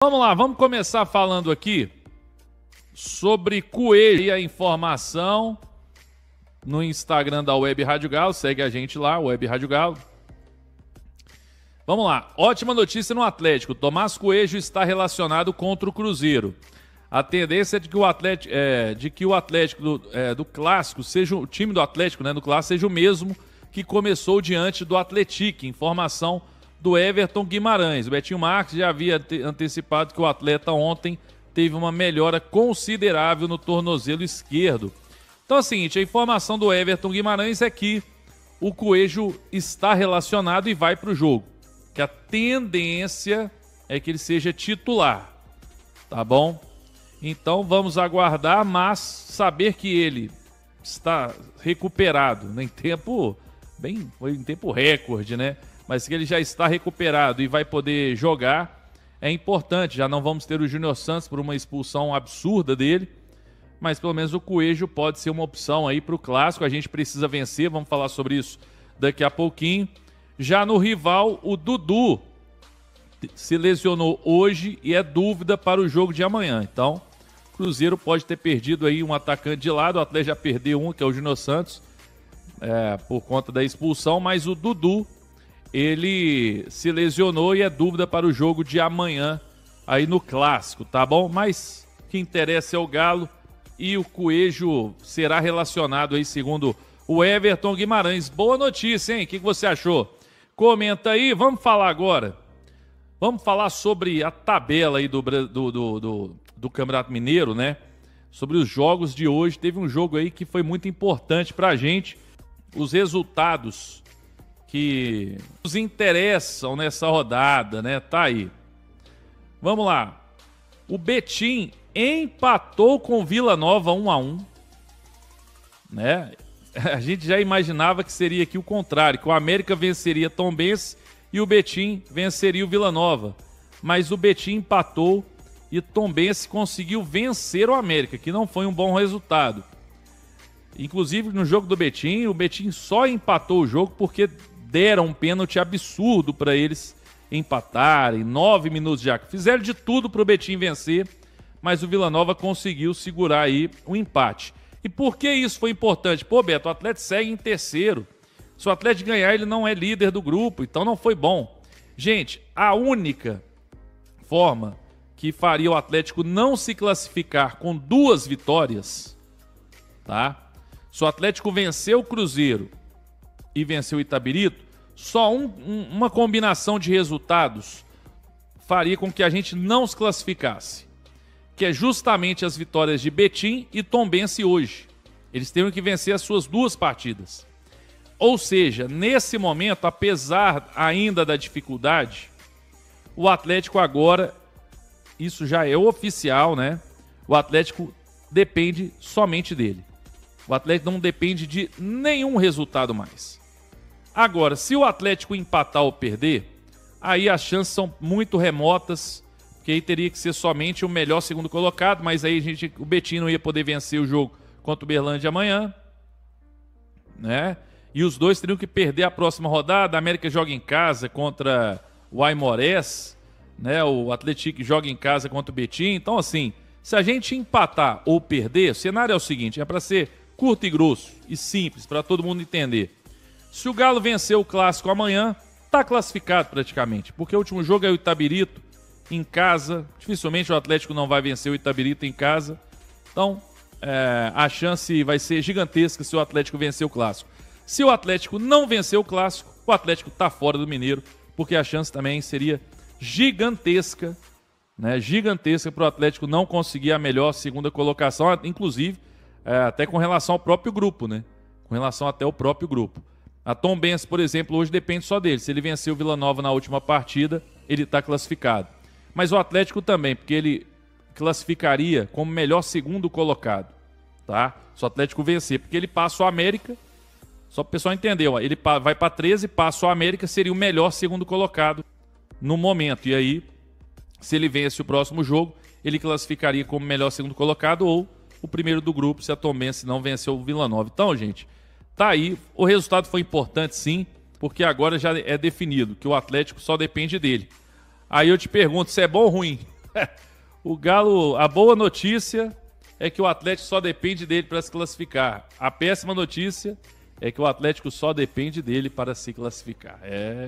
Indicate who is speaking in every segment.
Speaker 1: Vamos lá, vamos começar falando aqui sobre Coelho e a informação no Instagram da Web Rádio Galo. Segue a gente lá, Web Rádio Galo. Vamos lá, ótima notícia no Atlético. Tomás Coelho está relacionado contra o Cruzeiro. A tendência é de que o Atlético do Clássico, seja o time do Atlético, né, do Clássico, seja o mesmo que começou diante do Atlético. Informação do Everton Guimarães. O Betinho Marques já havia antecipado que o atleta ontem teve uma melhora considerável no tornozelo esquerdo. Então é o seguinte, a informação do Everton Guimarães é que o Coelho está relacionado e vai para o jogo. Que a tendência é que ele seja titular, tá bom? Então vamos aguardar, mas saber que ele está recuperado, foi em tempo recorde, né? Mas que ele já está recuperado e vai poder jogar, é importante. Já não vamos ter o Júnior Santos por uma expulsão absurda dele, mas pelo menos o Coelho pode ser uma opção aí para o Clássico. A gente precisa vencer, vamos falar sobre isso daqui a pouquinho. Já no rival, o Dudu se lesionou hoje e é dúvida para o jogo de amanhã. Então, o Cruzeiro pode ter perdido aí um atacante de lado, o Atlético já perdeu um, que é o Júnior Santos, por conta da expulsão, mas o Dudu, ele se lesionou e é dúvida para o jogo de amanhã aí no Clássico, tá bom? Mas o que interessa é o Galo e o Coelho será relacionado aí, segundo o Everton Guimarães. Boa notícia, hein? O que você achou? Comenta aí, vamos falar agora. Vamos falar sobre a tabela aí do Campeonato Mineiro, né? Sobre os jogos de hoje. Teve um jogo aí que foi muito importante pra gente. Os resultados que nos interessam nessa rodada, né? Tá aí. Vamos lá. O Betim empatou com o Vila Nova 1-1, né? A gente já imaginava que seria aqui o contrário, que o América venceria Tombense e o Betim venceria o Vila Nova. Mas o Betim empatou e Tombense conseguiu vencer o América, que não foi um bom resultado. Inclusive no jogo do Betim, o Betim só empatou o jogo porque deram um pênalti absurdo para eles empatarem, 9 minutos já. Fizeram de tudo para o Betim vencer, mas o Vila Nova conseguiu segurar aí o empate. E por que isso foi importante? Pô, Beto, o Atlético segue em terceiro. Se o Atlético ganhar, ele não é líder do grupo, então não foi bom. Gente, a única forma que faria o Atlético não se classificar com 2 vitórias, tá? Se o Atlético vencer o Cruzeiro e venceu o Itabirito, só uma combinação de resultados faria com que a gente não se classificasse, que é justamente as vitórias de Betim e Tombense hoje. Eles teriam que vencer as suas 2 partidas. Ou seja, nesse momento, apesar ainda da dificuldade, o Atlético agora, isso já é oficial, né? O Atlético depende somente dele. O Atlético não depende de nenhum resultado mais. Agora, se o Atlético empatar ou perder, aí as chances são muito remotas, porque aí teria que ser somente o melhor segundo colocado, mas aí o Betim não ia poder vencer o jogo contra o Uberlândia amanhã, né? E os dois teriam que perder a próxima rodada. A América joga em casa contra o Aimorés, né? O Atlético joga em casa contra o Betim. Então, assim, se a gente empatar ou perder, o cenário é o seguinte, é para ser curto e grosso e simples, para todo mundo entender. Se o Galo vencer o Clássico amanhã, tá classificado praticamente, porque o último jogo é o Itabirito em casa. Dificilmente o Atlético não vai vencer o Itabirito em casa. Então, a chance vai ser gigantesca se o Atlético vencer o Clássico. Se o Atlético não vencer o Clássico, o Atlético tá fora do Mineiro, porque a chance também seria gigantesca, né? Gigantesca para o Atlético não conseguir a melhor segunda colocação, inclusive até com relação ao próprio grupo, né? Com relação até ao próprio grupo. A Tombense, por exemplo, hoje depende só dele. Se ele vencer o Vila Nova na última partida, ele está classificado. Mas o Atlético também, porque ele classificaria como melhor segundo colocado, tá? Se o Atlético vencer, porque ele passa o América, só para o pessoal entender, ó, ele vai para 13, passa o América, seria o melhor segundo colocado no momento. E aí, se ele vence o próximo jogo, ele classificaria como melhor segundo colocado ou o primeiro do grupo, se a Tombense não venceu o Vila Nova. Então, gente, tá aí. O resultado foi importante, sim, porque agora já é definido que o Atlético só depende dele. Aí eu te pergunto se é bom ou ruim. O Galo, a boa notícia é que o Atlético só depende dele para se classificar. A péssima notícia é que o Atlético só depende dele para se classificar.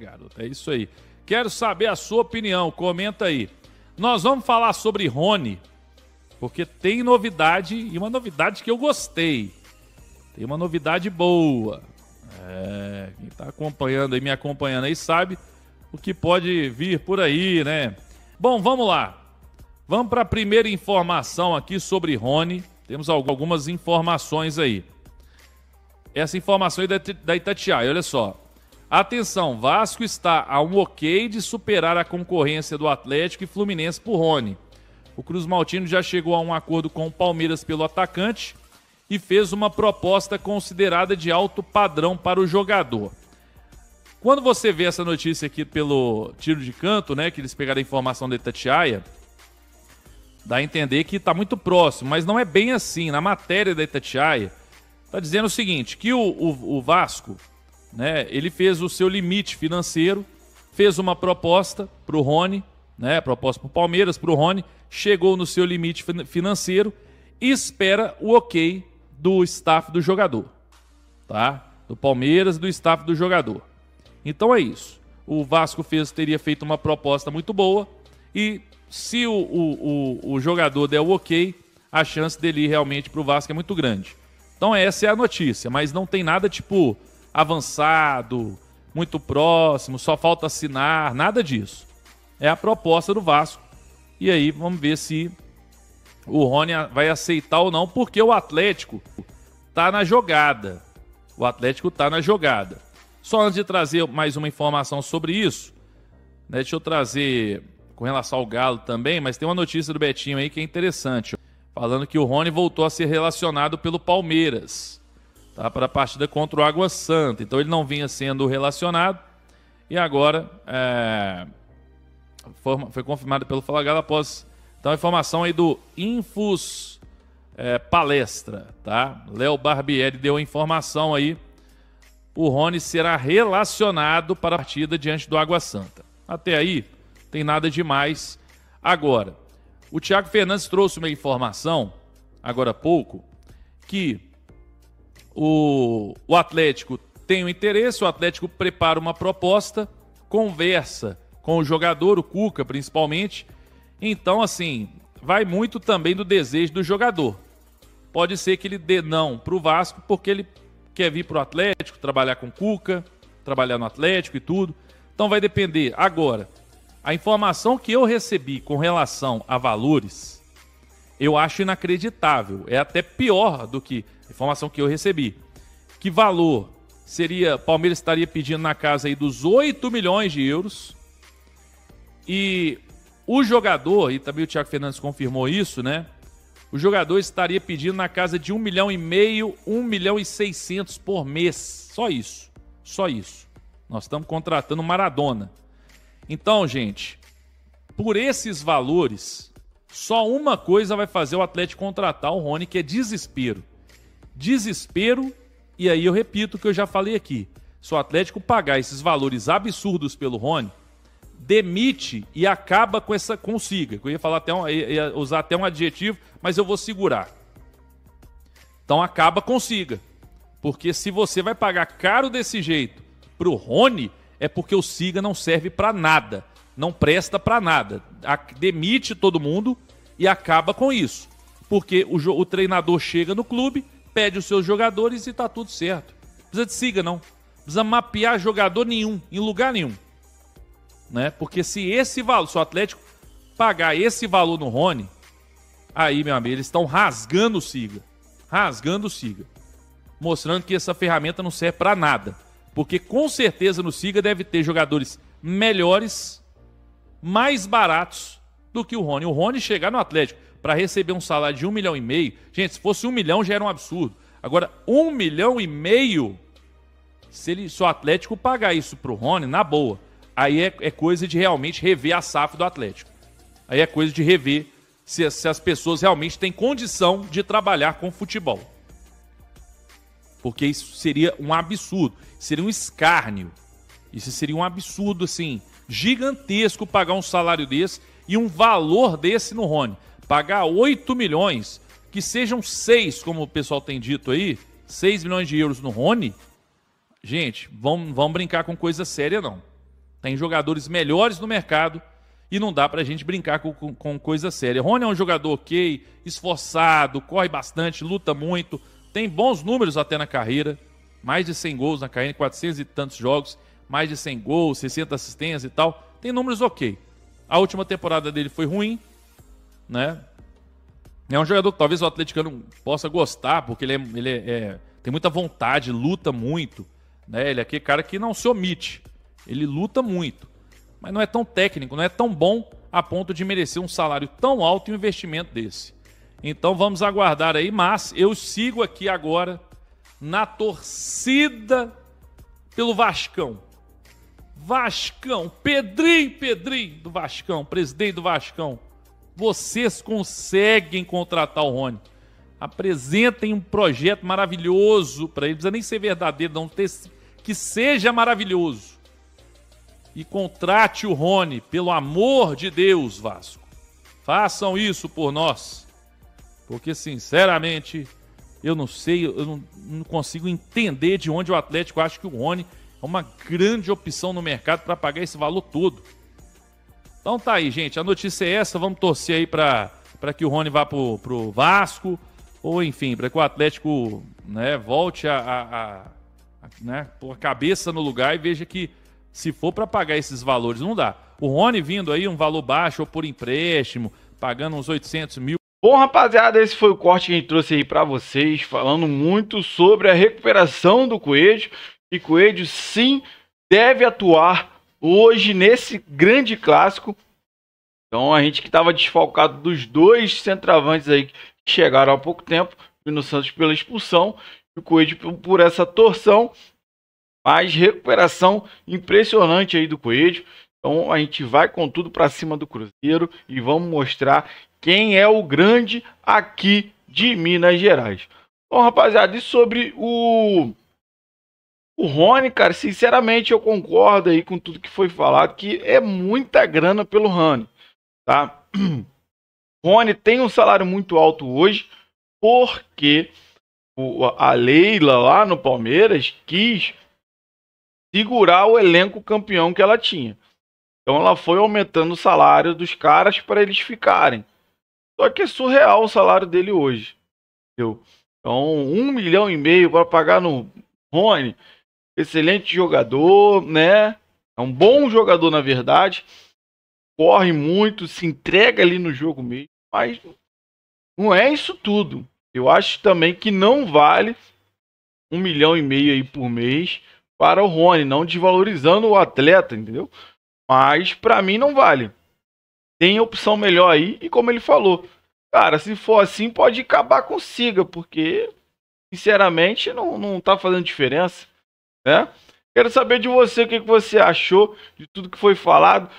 Speaker 1: Garoto, é isso aí. Quero saber a sua opinião, comenta aí. Nós vamos falar sobre Rony, porque tem novidade, e uma novidade que eu gostei. Tem uma novidade boa. Quem está acompanhando aí, me acompanhando aí, sabe o que pode vir por aí, né? Bom, vamos lá. Vamos para a primeira informação aqui sobre Rony. Temos algumas informações aí. Essa informação é da Itatiaia, olha só. Atenção, Vasco está a um ok de superar a concorrência do Atlético e Fluminense por Rony. O Cruz Maltino já chegou a um acordo com o Palmeiras pelo atacante e fez uma proposta considerada de alto padrão para o jogador. Quando você vê essa notícia aqui pelo tiro de canto, né, que eles pegaram a informação da Itatiaia, dá a entender que está muito próximo, mas não é bem assim. Na matéria da Itatiaia, está dizendo o seguinte, que o Vasco, né, ele fez o seu limite financeiro, fez uma proposta para o Rony, né, proposta para o Palmeiras, para o Rony, chegou no seu limite financeiro e espera o ok do staff do jogador, tá? Do Palmeiras e do staff do jogador. Então é isso. O Vasco teria feito uma proposta muito boa e se o jogador der o ok, a chance dele ir realmente para o Vasco é muito grande. Então essa é a notícia, mas não tem nada tipo avançado, muito próximo, só falta assinar, nada disso. É a proposta do Vasco. E aí vamos ver se o Rony vai aceitar ou não, porque o Atlético tá na jogada. O Atlético tá na jogada. Só antes de trazer mais uma informação sobre isso, né, deixa eu trazer com relação ao Galo também, mas tem uma notícia do Betinho aí que é interessante, falando que o Rony voltou a ser relacionado pelo Palmeiras, tá, para a partida contra o Água Santa. Então ele não vinha sendo relacionado e agora foi confirmado pelo Fala Galo após então a informação aí do Infus Palestra, tá? Léo Barbieri deu a informação aí. O Rony será relacionado para a partida diante do Água Santa. Até aí, tem nada demais. Agora, o Thiago Fernandes trouxe uma informação, agora há pouco, que o Atlético tem um interesse, o Atlético prepara uma proposta, conversa com o jogador, o Cuca principalmente. Então, assim, vai muito também do desejo do jogador. Pode ser que ele dê não para o Vasco, porque ele quer vir para o Atlético, trabalhar com o Cuca, trabalhar no Atlético e tudo. Então vai depender. Agora, a informação que eu recebi com relação a valores, eu acho inacreditável. É até pior do que a informação que eu recebi. Que valor seria, Palmeiras estaria pedindo na casa aí dos 8 milhões de euros. E o jogador, e também o Thiago Fernandes confirmou isso, né? O jogador estaria pedindo na casa de 1,5 milhão, 1,6 milhão por mês. Só isso. Só isso. Nós estamos contratando Maradona. Então, gente, por esses valores, só uma coisa vai fazer o Atlético contratar o Rony, que é desespero. Desespero, e aí eu repito o que eu já falei aqui. Se o Atlético pagar esses valores absurdos pelo Rony, demite e acaba com essa consiga. Eu ia falar ia usar até um adjetivo, mas eu vou segurar. Então acaba consiga. Porque se você vai pagar caro desse jeito pro Rony, é porque o Siga não serve para nada. Não presta para nada. Demite todo mundo e acaba com isso. Porque o treinador chega no clube, pede os seus jogadores e tá tudo certo. Não precisa de Siga, não. Não precisa mapear jogador nenhum, em lugar nenhum. Né? Porque se o Atlético pagar esse valor no Rony, aí, meu amigo, eles estão rasgando o Siga. Rasgando o Siga. Mostrando que essa ferramenta não serve para nada. Porque com certeza no Siga deve ter jogadores melhores, mais baratos do que o Rony. O Rony chegar no Atlético para receber um salário de 1,5 milhão. Gente, se fosse 1 milhão já era um absurdo. Agora, 1,5 milhão, se o Atlético pagar isso pro Rony, na boa, aí é coisa de realmente rever a SAF do Atlético. Aí é coisa de rever se as pessoas realmente têm condição de trabalhar com futebol. Porque isso seria um absurdo, seria um escárnio. Isso seria um absurdo, assim, gigantesco pagar um salário desse E um valor desse no Rony, pagar 8 milhões, que sejam 6, como o pessoal tem dito aí, 6 milhões de euros no Rony, gente, vamos brincar com coisa séria não. Tem jogadores melhores no mercado e não dá pra gente brincar com coisa séria. Rony é um jogador ok, esforçado, corre bastante, luta muito, tem bons números até na carreira, mais de 100 gols na carreira, 400 e tantos jogos, mais de 100 gols, 60 assistências e tal, tem números ok. A última temporada dele foi ruim, né? É um jogador que talvez o atleticano possa gostar, porque ele tem muita vontade, luta muito, né? Ele é aquele cara que não se omite, ele luta muito, mas não é tão técnico, não é tão bom a ponto de merecer um salário tão alto e um investimento desse. Então vamos aguardar aí, mas eu sigo aqui agora na torcida pelo Vascão. Vascão, Pedrinho do Vascão, presidente do Vascão. Vocês conseguem contratar o Rony. Apresentem um projeto maravilhoso para ele. Não precisa nem ser verdadeiro, não. Que seja maravilhoso. E contrate o Rony, pelo amor de Deus, Vasco. Façam isso por nós. Porque, sinceramente, eu não sei, eu não consigo entender de onde o Atlético acha que o Rony é uma grande opção no mercado para pagar esse valor todo. Então tá aí, gente. A notícia é essa. Vamos torcer aí para que o Rony vá pro Vasco. Ou, enfim, para que o Atlético, né, volte né, pôr a cabeça no lugar e veja que se for para pagar esses valores, não dá. O Rony vindo aí um valor baixo ou por empréstimo, pagando uns 800 mil.
Speaker 2: Bom, rapaziada, esse foi o corte que a gente trouxe aí para vocês, falando muito sobre a recuperação do Coelho. E Coelho, sim, deve atuar hoje nesse grande clássico. Então, a gente que estava desfalcado dos dois centroavantes aí que chegaram há pouco tempo, o Nuno Santos pela expulsão, e o Coelho por essa torção. Mas recuperação impressionante aí do Coelho. Então, a gente vai com tudo para cima do Cruzeiro e vamos mostrar quem é o grande aqui de Minas Gerais. Bom, rapaziada, e sobre o Rony, cara, sinceramente eu concordo aí com tudo que foi falado, que é muita grana pelo Rony, tá? Rony tem um salário muito alto hoje, porque a Leila lá no Palmeiras quis segurar o elenco campeão que ela tinha. Então ela foi aumentando o salário dos caras para eles ficarem. Só que é surreal o salário dele hoje, entendeu? Então 1,5 milhão para pagar no Rony, excelente jogador, né? É um bom jogador, na verdade. Corre muito, se entrega ali no jogo mesmo. Mas não é isso tudo. Eu acho também que não vale 1,5 milhão aí por mês para o Rony, não desvalorizando o atleta, entendeu? Mas para mim não vale. Tem opção melhor aí, e como ele falou, cara, se for assim, pode acabar com o Siga, porque, sinceramente, não tá fazendo diferença, né? Quero saber de você o que você achou de tudo que foi falado,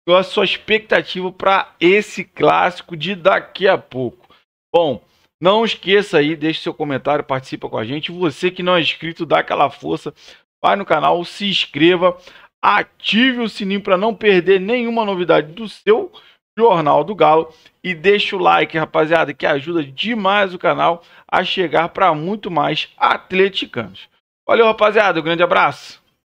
Speaker 2: qual a sua expectativa para esse clássico de daqui a pouco. Bom, não esqueça aí, deixe seu comentário, participa com a gente. Você que não é inscrito, dá aquela força, vai no canal, se inscreva, ative o sininho para não perder nenhuma novidade do seu Jornal do Galo e deixa o like, rapaziada, que ajuda demais o canal a chegar para muito mais atleticanos. Valeu, rapaziada, um grande abraço.